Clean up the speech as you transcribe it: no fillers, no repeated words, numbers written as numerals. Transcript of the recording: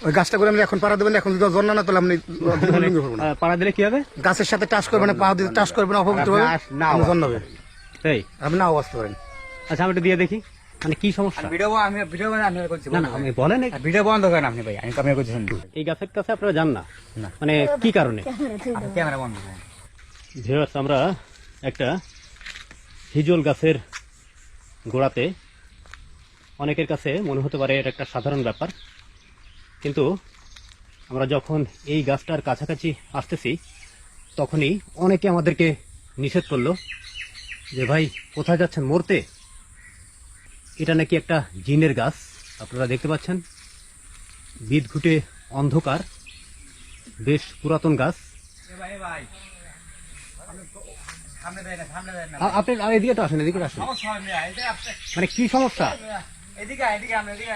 ওই গাছটা করে আমি এখন পাড়া দেবেন, এখন যদি জন্ম না তাহলে আপনি লুঙ্গি পরবো না। পাড়া দিলে কি হবে? গাছের সাথে টাচ করবেন না, পা দিয়ে টাচ করবেন না, অপবিত্র হবে, জন্ম হবে। তাই আপনি নাও আসতে পারেন। আচ্ছা আমি একটু দিয়ে দেখি, মানে কি সমস্যা? আমি করছি না না আমি বলেন ভিডিও বন্ধ করেন আপনি ভাই, আমি কামিয়ে করছি শুনুন। এই গাছের কাছে আপনারা যান না, না। মানে কি কারণে? ক্যামেরা বন্ধ করেন। ভিউয়ার্স, আমরা একটা হিজল গাছের গোড়াতে, অনেকের কাছে মনে হতে পারে এটা একটা সাধারণ ব্যাপার, কিন্তু আমরা যখন এই গাছটার কাছাকাছি আসতেছি তখনই অনেকে আমাদেরকে নিষেধ করলো যে ভাই কোথায় যাচ্ছেন, মরতে? এটা নাকি একটা জিনের গাছ। আপনারা দেখতে পাচ্ছেন বিদঘুটে অন্ধকার, বেশ পুরাতন গাছ। আপনি এদিকে তো আসেন, এদিকে আসেন, মানে কি সমস্যা? এদিকে এদিকে আমরা এদিকে